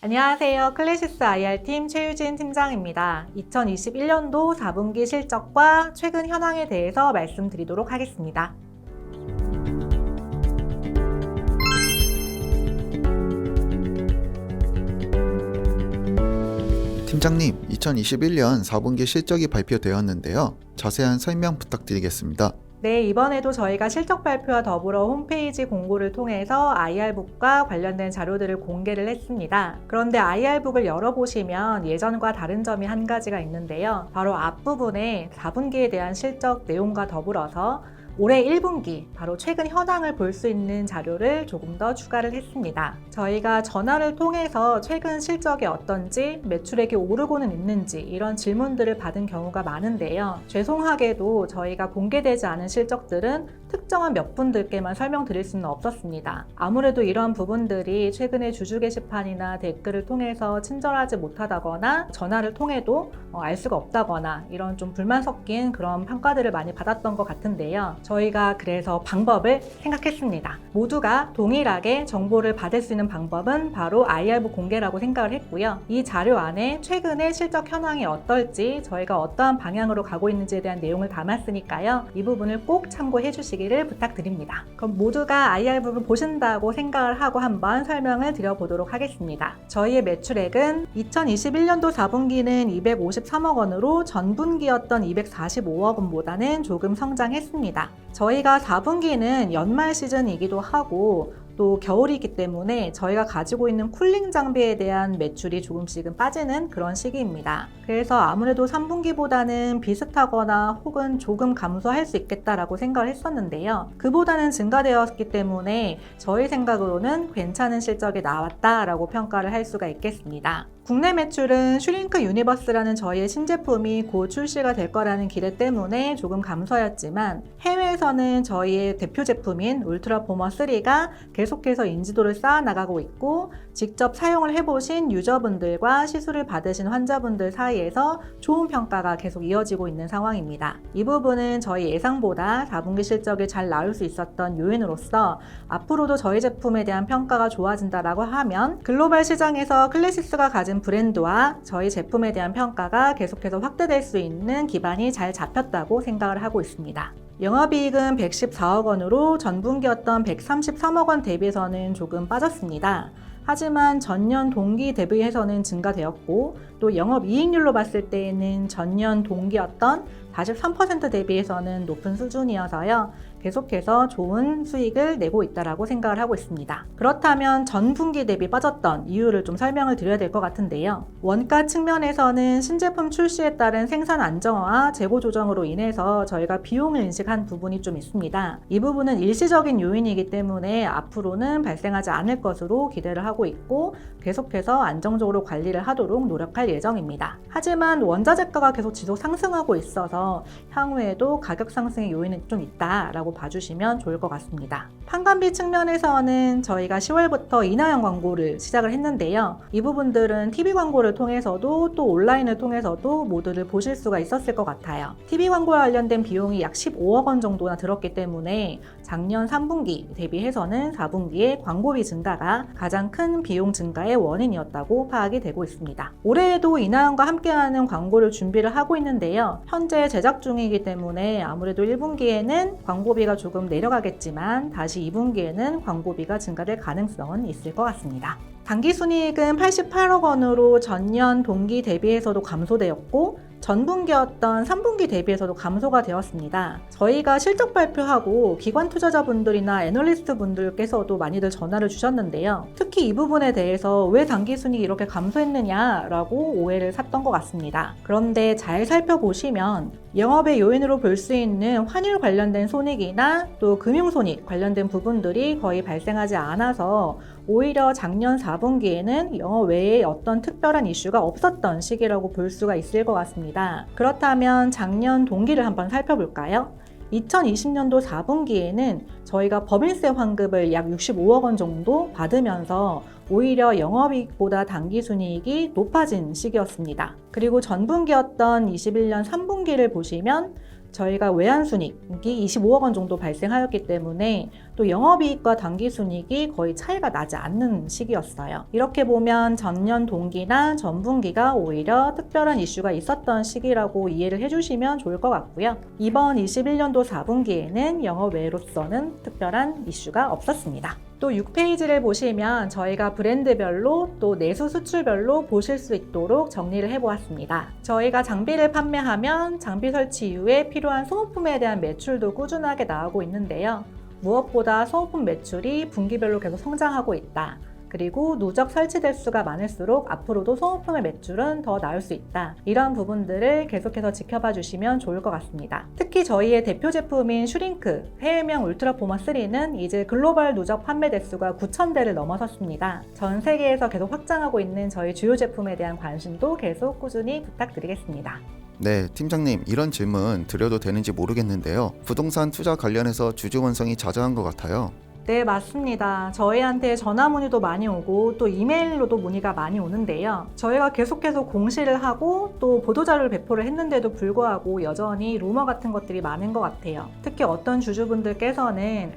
안녕하세요. 클래시스 IR팀 최유진 팀장입니다. 2021년도 4분기 실적과 최근 현황에 대해서 말씀드리도록 하겠습니다. 팀장님, 2021년 4분기 실적이 발표되었는데요. 자세한 설명 부탁드리겠습니다. 네, 이번에도 저희가 실적 발표와 더불어 홈페이지 공고를 통해서 IR북과 관련된 자료들을 공개를 했습니다. 그런데 IR북을 열어보시면 예전과 다른 점이 한 가지가 있는데요. 바로 앞부분에 4분기에 대한 실적 내용과 더불어서 올해 1분기, 바로 최근 현황을 볼 수 있는 자료를 조금 더 추가를 했습니다. 저희가 전화를 통해서 최근 실적이 어떤지, 매출액이 오르고는 있는지 이런 질문들을 받은 경우가 많은데요. 죄송하게도 저희가 공개되지 않은 실적들은 특정한 몇 분들께만 설명드릴 수는 없었습니다. 아무래도 이런 부분들이 최근에 주주 게시판이나 댓글을 통해서 친절하지 못하다거나 전화를 통해도 알 수가 없다거나 이런 좀 불만 섞인 그런 평가들을 많이 받았던 것 같은데요. 저희가 그래서 방법을 생각했습니다. 모두가 동일하게 정보를 받을 수 있는 방법은 바로 IR북 공개라고 생각을 했고요. 이 자료 안에 최근의 실적 현황이 어떨지, 저희가 어떠한 방향으로 가고 있는지에 대한 내용을 담았으니까요. 이 부분을 꼭 참고해 주시기를 부탁드립니다. 그럼 모두가 IR북을 보신다고 생각을 하고 한번 설명을 드려보도록 하겠습니다. 저희의 매출액은 2021년도 4분기는 253억 원으로 전분기였던 245억 원보다는 조금 성장했습니다. 저희가 4분기는 연말 시즌이기도 하고 또 겨울이기 때문에 저희가 가지고 있는 쿨링 장비에 대한 매출이 조금씩은 빠지는 그런 시기입니다. 그래서 아무래도 3분기보다는 비슷하거나 혹은 조금 감소할 수 있겠다라고 생각을 했었는데요. 그보다는 증가되었기 때문에 저희 생각으로는 괜찮은 실적이 나왔다라고 평가를 할 수가 있겠습니다. 국내 매출은 슈링크 유니버스라는 저희의 신제품이 곧 출시가 될 거라는 기대 때문에 조금 감소였지만 해외에서는 저희의 대표 제품인 울트라 포머 3가 계속해서 인지도를 쌓아나가고 있고 직접 사용을 해보신 유저분들과 시술을 받으신 환자분들 사이에서 좋은 평가가 계속 이어지고 있는 상황입니다. 이 부분은 저희 예상보다 4분기 실적이 잘 나올 수 있었던 요인으로서 앞으로도 저희 제품에 대한 평가가 좋아진다라고 하면 글로벌 시장에서 클래시스가 가진 브랜드와 저희 제품에 대한 평가가 계속해서 확대될 수 있는 기반이 잘 잡혔다고 생각을 하고 있습니다. 영업이익은 114억 원으로 전분기였던 133억 원 대비해서는 조금 빠졌습니다. 하지만 전년 동기 대비해서는 증가되었고 또 영업이익률로 봤을 때에는 전년 동기였던 43% 대비해서는 높은 수준이어서요. 계속해서 좋은 수익을 내고 있다고 생각을 하고 있습니다. 그렇다면 전분기 대비 빠졌던 이유를 좀 설명을 드려야 될 것 같은데요. 원가 측면에서는 신제품 출시에 따른 생산 안정화와 재고 조정으로 인해서 저희가 비용을 인식한 부분이 좀 있습니다. 이 부분은 일시적인 요인이기 때문에 앞으로는 발생하지 않을 것으로 기대를 하고 있고 계속해서 안정적으로 관리를 하도록 노력할 예정입니다. 하지만 원자재가가 계속 지속 상승하고 있어서 향후에도 가격 상승의 요인은 좀 있다라고 봐주시면 좋을 것 같습니다. 판관비 측면에서는 저희가 10월부터 인하형 광고를 시작을 했는데요. 이 부분들은 TV 광고를 통해서도 또 온라인을 통해서도 모두를 보실 수가 있었을 것 같아요. TV 광고와 관련된 비용이 약 15억 원 정도나 들었기 때문에 작년 3분기 대비해서는 4분기에 광고비 증가가 가장 큰 비용 증가의 원인이었다고 파악이 되고 있습니다. 올해에도 인하형과 함께하는 광고를 준비를 하고 있는데요. 현재 제작 중이기 때문에 아무래도 1분기에는 광고비가 조금 내려가겠지만 다시 2분기에는 광고비가 증가될 가능성은 있을 것 같습니다. 당기순이익은 88억 원으로 전년 동기 대비해서도 감소되었고 전분기였던 3분기 대비해서도 감소가 되었습니다. 저희가 실적 발표하고 기관 투자자분들이나 애널리스트 분들께서도 많이들 전화를 주셨는데요. 특히 이 부분에 대해서 왜 당기순이익이 이렇게 감소했느냐라고 오해를 샀던 것 같습니다. 그런데 잘 살펴보시면 영업의 요인으로 볼 수 있는 환율 관련된 손익이나 또 금융손익 관련된 부분들이 거의 발생하지 않아서 오히려 작년 4분기에는 영업 외에 어떤 특별한 이슈가 없었던 시기라고 볼 수가 있을 것 같습니다. 그렇다면 작년 동기를 한번 살펴볼까요? 2020년도 4분기에는 저희가 법인세 환급을 약 65억 원 정도 받으면서 오히려 영업이익보다 당기순이익이 높아진 시기였습니다. 그리고 전분기였던 21년 3분기를 보시면 저희가 외환순이익이 25억 원 정도 발생하였기 때문에 또 영업이익과 당기순이익이 거의 차이가 나지 않는 시기였어요. 이렇게 보면 전년 동기나 전분기가 오히려 특별한 이슈가 있었던 시기라고 이해를 해주시면 좋을 것 같고요. 이번 21년도 4분기에는 영업 외로서는 특별한 이슈가 없었습니다. 또 6페이지를 보시면 저희가 브랜드별로 또 내수 수출별로 보실 수 있도록 정리를 해보았습니다. 저희가 장비를 판매하면 장비 설치 이후에 필요한 소모품에 대한 매출도 꾸준하게 나오고 있는데요. 무엇보다 소모품 매출이 분기별로 계속 성장하고 있다. 그리고 누적 설치 대수가 많을수록 앞으로도 소모품의 매출은 더 나올 수 있다. 이런 부분들을 계속해서 지켜봐 주시면 좋을 것 같습니다. 특히 저희의 대표 제품인 슈링크 해외명 울트라 포머 3는 이제 글로벌 누적 판매 대수가 9,000대를 넘어섰습니다. 전 세계에서 계속 확장하고 있는 저희 주요 제품에 대한 관심도 계속 꾸준히 부탁드리겠습니다. 네, 팀장님, 이런 질문 드려도 되는지 모르겠는데요. 부동산 투자 관련해서 주주 원성이 자자한 것 같아요. 네, 맞습니다. 저희한테 전화 문의도 많이 오고 또 이메일로도 문의가 많이 오는데요. 저희가 계속해서 공시를 하고 또 보도자료를 배포를 했는데도 불구하고 여전히 루머 같은 것들이 많은 것 같아요. 특히 어떤 주주분들께서는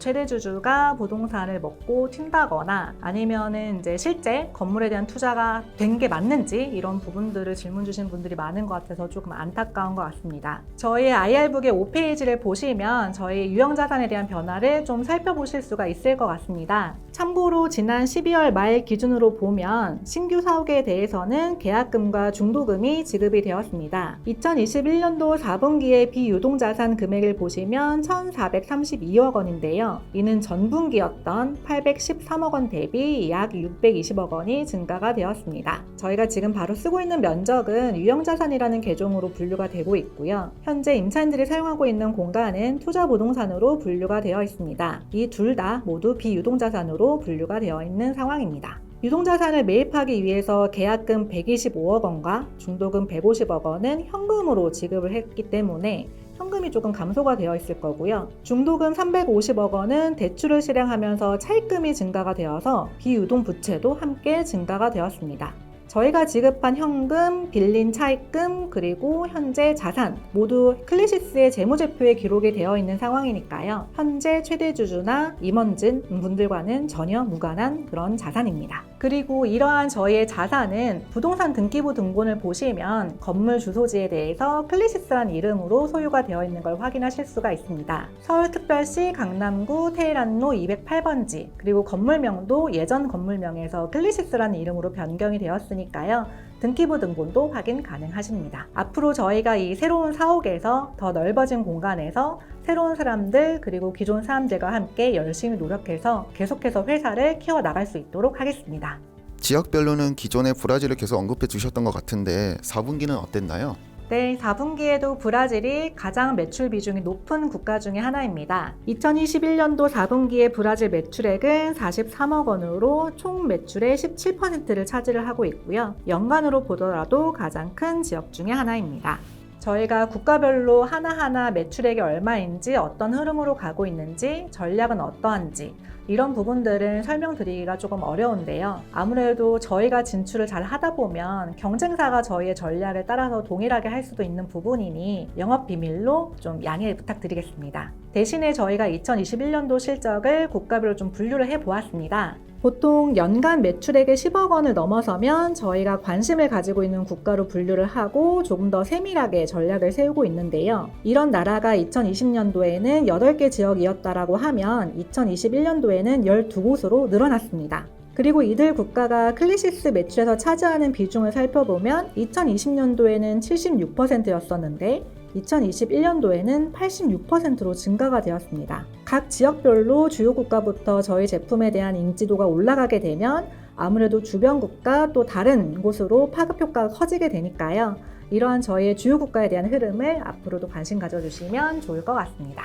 최대 주주가 부동산을 먹고 튄다거나 아니면은 이제 실제 건물에 대한 투자가 된 게 맞는지 이런 부분들을 질문 주신 분들이 많은 것 같아서 조금 안타까운 것 같습니다. 저희 IR북의 5페이지를 보시면 저희 유형자산에 대한 변화를 좀 살펴보실 수가 있을 것 같습니다. 참고로 지난 12월 말 기준으로 보면 신규 사옥에 대해서는 계약금과 중도금이 지급이 되었습니다. 2021년도 4분기의 비유동자산 금액을 보시면 1,432억 원인데 이는 전분기였던 813억 원 대비 약 620억 원이 증가가 되었습니다. 저희가 지금 바로 쓰고 있는 면적은 유형자산이라는 계종으로 분류가 되고 있고요. 현재 임차인들이 사용하고 있는 공간은 투자부동산으로 분류가 되어 있습니다. 이 둘 다 모두 비유동자산으로 분류가 되어 있는 상황입니다. 유동자산을 매입하기 위해서 계약금 125억 원과 중도금 150억 원은 현금으로 지급을 했기 때문에 현금이 조금 감소가 되어 있을 거고요. 중도금 350억 원은 대출을 실행하면서 차입금이 증가가 되어서 비유동 부채도 함께 증가가 되었습니다. 저희가 지급한 현금, 빌린 차입금, 그리고 현재 자산 모두 클래시스의 재무제표에 기록이 되어 있는 상황이니까요. 현재 최대 주주나 임원진 분들과는 전혀 무관한 그런 자산입니다. 그리고 이러한 저희의 자산은 부동산 등기부 등본을 보시면 건물 주소지에 대해서 클래시스라는 이름으로 소유가 되어 있는 걸 확인하실 수가 있습니다. 서울특별시 강남구 테헤란로 208번지 그리고 건물명도 예전 건물명에서 클래시스라는 이름으로 변경이 되었으니까요. 등기부 등본도 확인 가능하십니다. 앞으로 저희가 이 새로운 사옥에서 더 넓어진 공간에서 새로운 사람들 그리고 기존 사람들과 함께 열심히 노력해서 계속해서 회사를 키워나갈 수 있도록 하겠습니다. 지역별로는 기존의 브라질을 계속 언급해 주셨던 것 같은데 4분기는 어땠나요? 네, 4분기에도 브라질이 가장 매출 비중이 높은 국가 중에 하나입니다. 2021년도 4분기의 브라질 매출액은 43억 원으로 총 매출의 17%를 차지를 하고 있고요. 연간으로 보더라도 가장 큰 지역 중에 하나입니다. 저희가 국가별로 하나하나 매출액이 얼마인지 어떤 흐름으로 가고 있는지 전략은 어떠한지 이런 부분들은 설명드리기가 조금 어려운데요. 아무래도 저희가 진출을 잘 하다 보면 경쟁사가 저희의 전략을 따라서 동일하게 할 수도 있는 부분이니 영업 비밀로 좀 양해 부탁드리겠습니다. 대신에 저희가 2021년도 실적을 국가별로 좀 분류를 해보았습니다. 보통 연간 매출액의 10억 원을 넘어서면 저희가 관심을 가지고 있는 국가로 분류를 하고 조금 더 세밀하게 전략을 세우고 있는데요. 이런 나라가 2020년도에는 8개 지역이었다라고 하면 2021년도에는 12곳으로 늘어났습니다. 그리고 이들 국가가 클래시스 매출에서 차지하는 비중을 살펴보면 2020년도에는 76%였었는데 2021년도에는 86%로 증가가 되었습니다. 각 지역별로 주요 국가부터 저희 제품에 대한 인지도가 올라가게 되면 아무래도 주변 국가 또 다른 곳으로 파급 효과가 커지게 되니까요. 이러한 저희의 주요 국가에 대한 흐름을 앞으로도 관심 가져주시면 좋을 것 같습니다.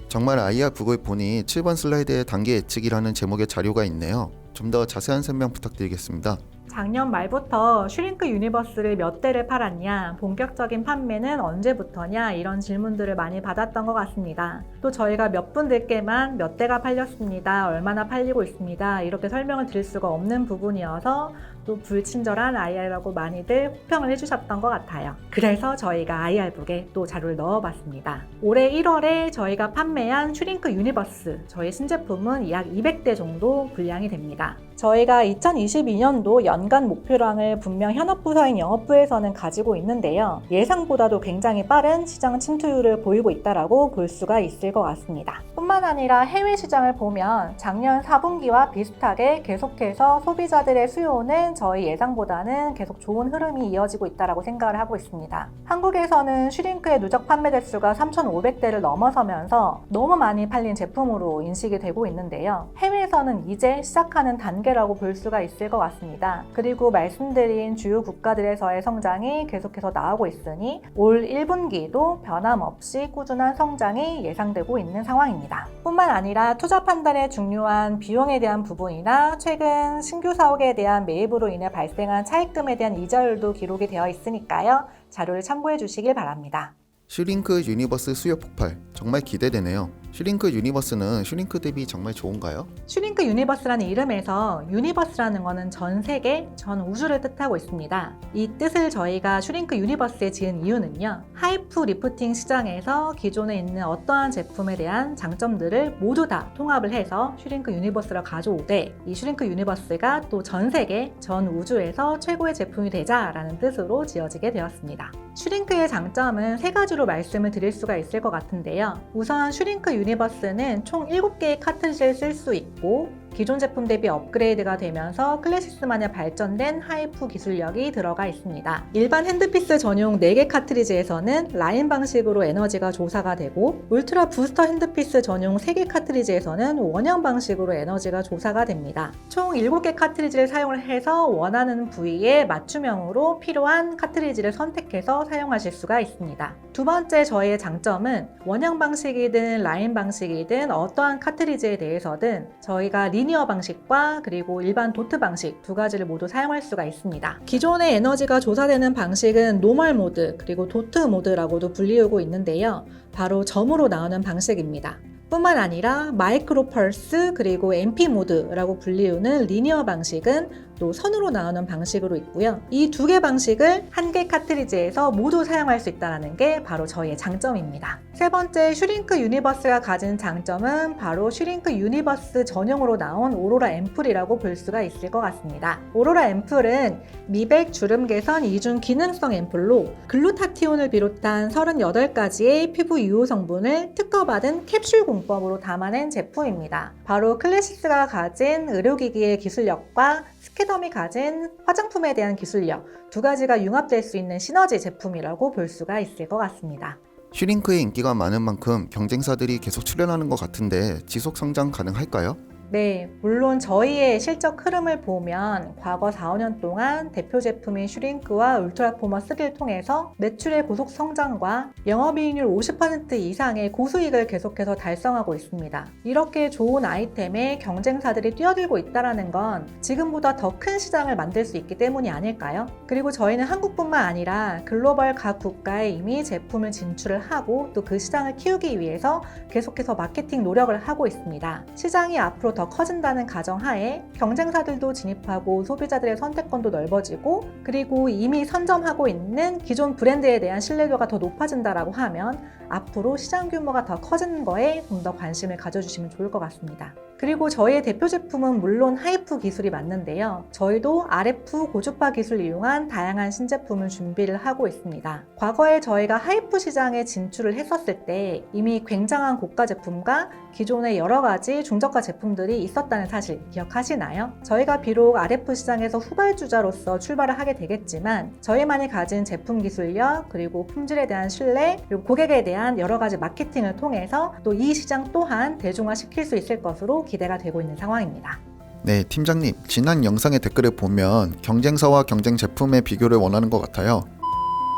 정말 IR북을 보니 7번 슬라이드에 단기 예측이라는 제목의 자료가 있네요. 좀 더 자세한 설명 부탁드리겠습니다. 작년 말부터 슈링크 유니버스를 몇 대를 팔았냐, 본격적인 판매는 언제부터냐 이런 질문들을 많이 받았던 것 같습니다. 또 저희가 몇 분들께만 몇 대가 팔렸습니다, 얼마나 팔리고 있습니다 이렇게 설명을 드릴 수가 없는 부분이어서 또 불친절한 IR라고 많이들 호평을 해주셨던 것 같아요. 그래서 저희가 IR북에 또 자료를 넣어봤습니다. 올해 1월에 저희가 판매한 슈링크 유니버스, 저희 신제품은 약 200대 정도 분량이 됩니다. 저희가 2022년도 연간 목표량을 분명 현업부서인 영업부에서는 가지고 있는데요. 예상보다도 굉장히 빠른 시장 침투율을 보이고 있다고 볼 수가 있을 것 같습니다. 뿐만 아니라 해외 시장을 보면 작년 4분기와 비슷하게 계속해서 소비자들의 수요는 저희 예상보다는 계속 좋은 흐름이 이어지고 있다고 생각을 하고 있습니다. 한국에서는 슈링크의 누적 판매 대수가 3,500대를 넘어서면서 너무 많이 팔린 제품으로 인식이 되고 있는데요. 해외에서는 이제 시작하는 단계라고 볼 수가 있을 것 같습니다. 그리고 말씀드린 주요 국가들에서의 성장이 계속해서 나오고 있으니 올 1분기도 변함없이 꾸준한 성장이 예상되고 있는 상황입니다. 뿐만 아니라 투자 판단에 중요한 비용에 대한 부분이나 최근 신규 사옥에 대한 매입으로 인해 발생한 차입금에 대한 이자율도 기록이 되어 있으니까요. 자료를 참고해 주시길 바랍니다. 슈링크 유니버스 수요 폭발 정말 기대되네요. 슈링크 유니버스는 슈링크 대비 정말 좋은가요? 슈링크 유니버스라는 이름에서 유니버스라는 것은 전 세계, 전 우주를 뜻하고 있습니다. 이 뜻을 저희가 슈링크 유니버스에 지은 이유는요. 하이프 리프팅 시장에서 기존에 있는 어떠한 제품에 대한 장점들을 모두 다 통합을 해서 슈링크 유니버스로 가져오되 이 슈링크 유니버스가 또 전 세계, 전 우주에서 최고의 제품이 되자라는 뜻으로 지어지게 되었습니다. 슈링크의 장점은 세 가지로 말씀을 드릴 수가 있을 것 같은데요. 우선 슈링크 유니버스는 총 7개의 카트리지를 쓸 수 있고 기존 제품 대비 업그레이드가 되면서 클래시스만의 발전된 하이프 기술력이 들어가 있습니다. 일반 핸드피스 전용 4개 카트리지에서는 라인 방식으로 에너지가 조사가 되고 울트라 부스터 핸드피스 전용 3개 카트리지에서는 원형 방식으로 에너지가 조사가 됩니다. 총 7개 카트리지를 사용을 해서 원하는 부위에 맞춤형으로 필요한 카트리지를 선택해서 사용하실 수가 있습니다. 두 번째 저희의 장점은 원형 방식이든 라인 방식이든 어떠한 카트리지에 대해서든 저희가 리니어 방식과 그리고 일반 도트 방식 두 가지를 모두 사용할 수가 있습니다. 기존의 에너지가 조사되는 방식은 노멀 모드 그리고 도트 모드라고도 불리우고 있는데요. 바로 점으로 나오는 방식입니다. 뿐만 아니라 마이크로 펄스 그리고 MP 모드라고 불리우는 리니어 방식은 또 선으로 나오는 방식으로 있고요. 이 두 개 방식을 한 개 카트리지에서 모두 사용할 수 있다는 게 바로 저희의 장점입니다. 세 번째 슈링크 유니버스가 가진 장점은 바로 슈링크 유니버스 전용으로 나온 오로라 앰플이라고 볼 수가 있을 것 같습니다. 오로라 앰플은 미백, 주름 개선, 이중 기능성 앰플로 글루타티온을 비롯한 38가지의 피부 유효 성분을 특허받은 캡슐 공법으로 담아낸 제품입니다. 바로 클래시스가 가진 의료기기의 기술력과 스캐덤이 가진 화장품에 대한 기술력 두 가지가 융합될 수 있는 시너지 제품이라고 볼 수가 있을 것 같습니다. 슈링크의 인기가 많은 만큼 경쟁사들이 계속 출현하는 것 같은데 지속 성장 가능할까요? 네, 물론 저희의 실적 흐름을 보면 과거 4, 5년 동안 대표 제품인 슈링크와 울트라 포머 3를 통해서 매출의 고속 성장과 영업이익률 50% 이상의 고수익을 계속해서 달성하고 있습니다. 이렇게 좋은 아이템에 경쟁사들이 뛰어들고 있다는 건 지금보다 더 큰 시장을 만들 수 있기 때문이 아닐까요? 그리고 저희는 한국뿐만 아니라 글로벌 각 국가에 이미 제품을 진출을 하고 또 그 시장을 키우기 위해서 계속해서 마케팅 노력을 하고 있습니다. 시장이 앞으로 더 커진다는 가정하에 경쟁사들도 진입하고 소비자들의 선택권도 넓어지고 그리고 이미 선점하고 있는 기존 브랜드에 대한 신뢰도가 더 높아진다라고 하면 앞으로 시장 규모가 더 커지는 거에 좀 더 관심을 가져주시면 좋을 것 같습니다. 그리고 저희의 대표 제품은 물론 하이프 기술이 맞는데요. 저희도 RF 고주파 기술을 이용한 다양한 신제품을 준비를 하고 있습니다. 과거에 저희가 하이프 시장에 진출을 했었을 때 이미 굉장한 고가 제품과 기존의 여러 가지 중저가 제품들이 있었다는 사실 기억하시나요? 저희가 비록 RF 시장에서 후발주자로서 출발을 하게 되겠지만 저희만이 가진 제품 기술력 그리고 품질에 대한 신뢰 그리고 고객에 대한 여러 가지 마케팅을 통해서 또 이 시장 또한 대중화시킬 수 있을 것으로 기대가 되고 있는 상황입니다. 네, 팀장님, 지난 영상의 댓글을 보면 경쟁사와 경쟁 제품의 비교를 원하는 것 같아요.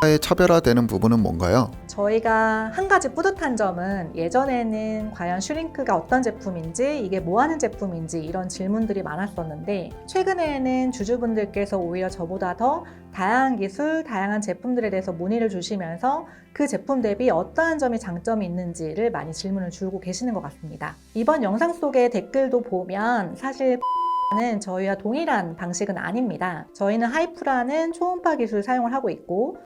의 차별화되는 부분은 뭔가요? 저희가 한 가지 뿌듯한 점은 예전에는 과연 슈링크가 어떤 제품인지, 이게 뭐 하는 제품인지 이런 질문들이 많았었는데, 최근에는 주주분들께서 오히려 저보다 더 다양한 기술, 다양한 제품들에 대해서 문의를 주시면서 그 제품 대비 어떠한 점이 장점이 있는지를 많이 질문을 주고 계시는 것 같습니다. 이번 영상 속의 댓글도 보면 사실 는 저희와 동일한 방식은 아닙니다. 저희는 하이프라는 초음파 기술을 사용을 하고 있고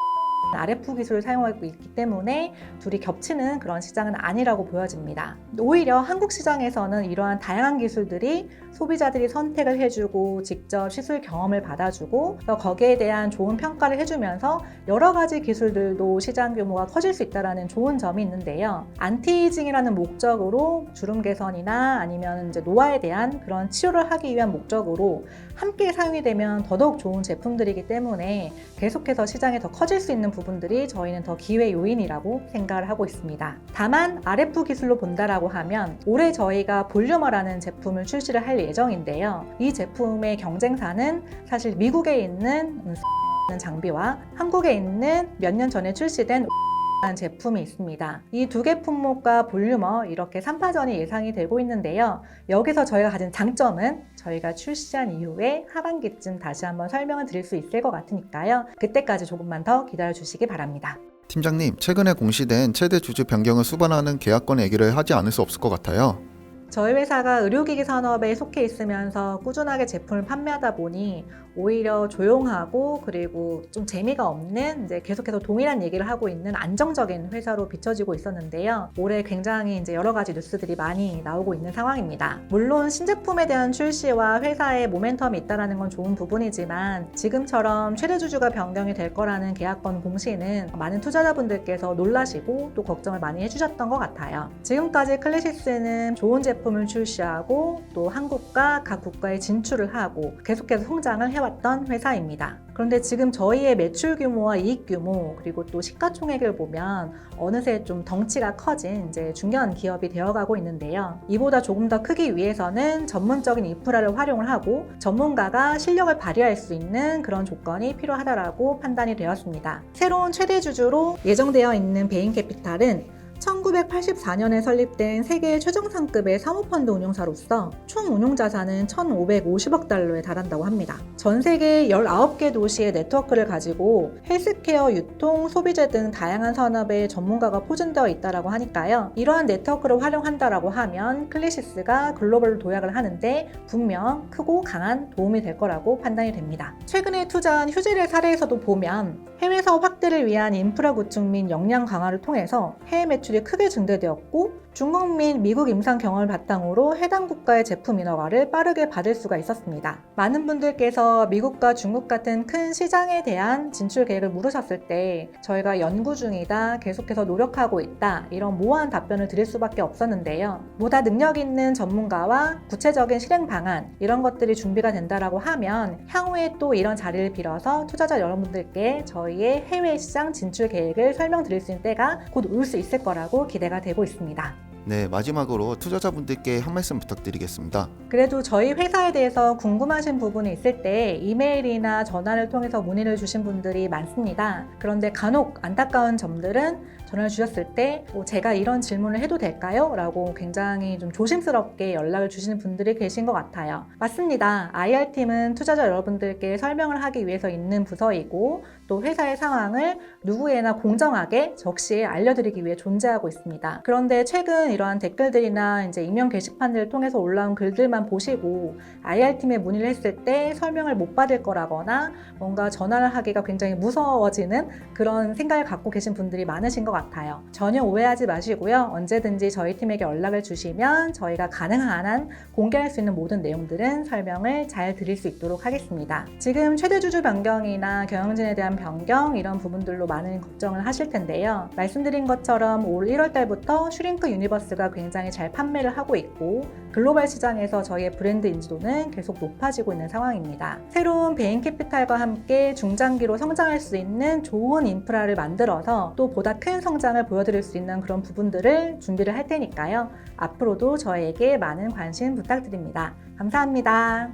RF 기술을 사용하고 있기 때문에 둘이 겹치는 그런 시장은 아니라고 보여집니다. 오히려 한국 시장에서는 이러한 다양한 기술들이 소비자들이 선택을 해주고 직접 시술 경험을 받아주고 또 거기에 대한 좋은 평가를 해주면서 여러 가지 기술들도 시장 규모가 커질 수 있다는 좋은 점이 있는데요. 안티에이징이라는 목적으로 주름 개선이나 아니면 이제 노화에 대한 그런 치료를 하기 위한 목적으로 함께 사용이 되면 더더욱 좋은 제품들이기 때문에 계속해서 시장이 더 커질 수 있는 부분들이 저희는 더 기회 요인이라고 생각을 하고 있습니다. 다만 RF 기술로 본다라고 하면 올해 저희가 볼륨어라는 제품을 출시를 할 예정인데요. 이 제품의 경쟁사는 사실 미국에 있는 장비와 한국에 있는 몇 년 전에 출시된 제품이 있습니다. 이 두 개 품목과 볼륨어 이렇게 3파전이 예상이 되고 있는데요. 여기서 저희가 가진 장점은 저희가 출시한 이후에 하반기쯤 다시 한번 설명을 드릴 수 있을 것 같으니까요. 그때까지 조금만 더 기다려 주시기 바랍니다. 팀장님, 최근에 공시된 최대 주주 변경을 수반하는 계약권 얘기를 하지 않을 수 없을 것 같아요. 저희 회사가 의료기기 산업에 속해 있으면서 꾸준하게 제품을 판매하다 보니 오히려 조용하고 그리고 좀 재미가 없는 이제 계속해서 동일한 얘기를 하고 있는 안정적인 회사로 비춰지고 있었는데요. 올해 굉장히 이제 여러 가지 뉴스들이 많이 나오고 있는 상황입니다. 물론 신제품에 대한 출시와 회사의 모멘텀이 있다는 건 좋은 부분이지만 지금처럼 최대 주주가 변경이 될 거라는 계약권 공시는 많은 투자자분들께서 놀라시고 또 걱정을 많이 해주셨던 것 같아요. 지금까지 클래시스는 좋은 제품을 출시하고 또 한국과 각 국가에 진출을 하고 계속해서 성장을 해왔던 회사입니다. 그런데 지금 저희의 매출 규모와 이익 규모 그리고 또 시가총액을 보면 어느새 좀 덩치가 커진 이제 중견 기업이 되어가고 있는데요. 이보다 조금 더 크기 위해서는 전문적인 인프라를 활용을 하고 전문가가 실력을 발휘할 수 있는 그런 조건이 필요하다라고 판단이 되었습니다. 새로운 최대 주주로 예정되어 있는 베인캐피탈은 1984년에 설립된 세계 최정상급의 사모펀드 운용사로서 총 운용자산은 1,550억 달러에 달한다고 합니다. 전 세계 19개 도시의 네트워크를 가지고 헬스케어, 유통, 소비재 등 다양한 산업의 전문가가 포진되어 있다고 하니까요. 이러한 네트워크를 활용한다고 하면 클래시스가 글로벌로 도약을 하는데 분명 크고 강한 도움이 될 거라고 판단이 됩니다. 최근에 투자한 휴젤의 사례에서도 보면 해외 사업 확대를 위한 인프라 구축 및 역량 강화를 통해서 해외 매출이 크게 증대되었고 중국 및 미국 임상 경험을 바탕으로 해당 국가의 제품 인허가를 빠르게 받을 수가 있었습니다. 많은 분들께서 미국과 중국 같은 큰 시장에 대한 진출 계획을 물으셨을 때 저희가 연구 중이다, 계속해서 노력하고 있다 이런 모호한 답변을 드릴 수밖에 없었는데요. 보다 능력 있는 전문가와 구체적인 실행 방안 이런 것들이 준비가 된다라고 하면 향후에 또 이런 자리를 빌어서 투자자 여러분들께 저희의 해외 시장 진출 계획을 설명드릴 수 있는 때가 곧 올 수 있을 거라고 기대가 되고 있습니다. 네, 마지막으로 투자자분들께 한 말씀 부탁드리겠습니다. 그래도 저희 회사에 대해서 궁금하신 부분이 있을 때 이메일이나 전화를 통해서 문의를 주신 분들이 많습니다. 그런데 간혹 안타까운 점들은 전화를 주셨을 때 제가 이런 질문을 해도 될까요? 라고 굉장히 좀 조심스럽게 연락을 주시는 분들이 계신 것 같아요. 맞습니다. IR팀은 투자자 여러분들께 설명을 하기 위해서 있는 부서이고 또 회사의 상황을 누구에나 공정하게 적시에 알려드리기 위해 존재하고 있습니다. 그런데 최근 이러한 댓글들이나 이제 익명 게시판들을 통해서 올라온 글들만 보시고 IR팀에 문의를 했을 때 설명을 못 받을 거라거나 뭔가 전화를 하기가 굉장히 무서워지는 그런 생각을 갖고 계신 분들이 많으신 것 같아요. 전혀 오해하지 마시고요. 언제든지 저희 팀에게 연락을 주시면 저희가 가능한 한 공개할 수 있는 모든 내용들은 설명을 잘 드릴 수 있도록 하겠습니다. 지금 최대 주주 변경이나 경영진에 대한 변경 이런 부분들로 많은 걱정을 하실 텐데요. 말씀드린 것처럼 올 1월 달부터 슈링크 유니버스가 굉장히 잘 판매를 하고 있고 글로벌 시장에서 저희의 브랜드 인지도는 계속 높아지고 있는 상황입니다. 새로운 베인캐피탈과 함께 중장기로 성장할 수 있는 좋은 인프라를 만들어서 또 보다 큰 성장을 보여드릴 수 있는 그런 부분들을 준비를 할 테니까요. 앞으로도 저에게 많은 관심 부탁드립니다. 감사합니다.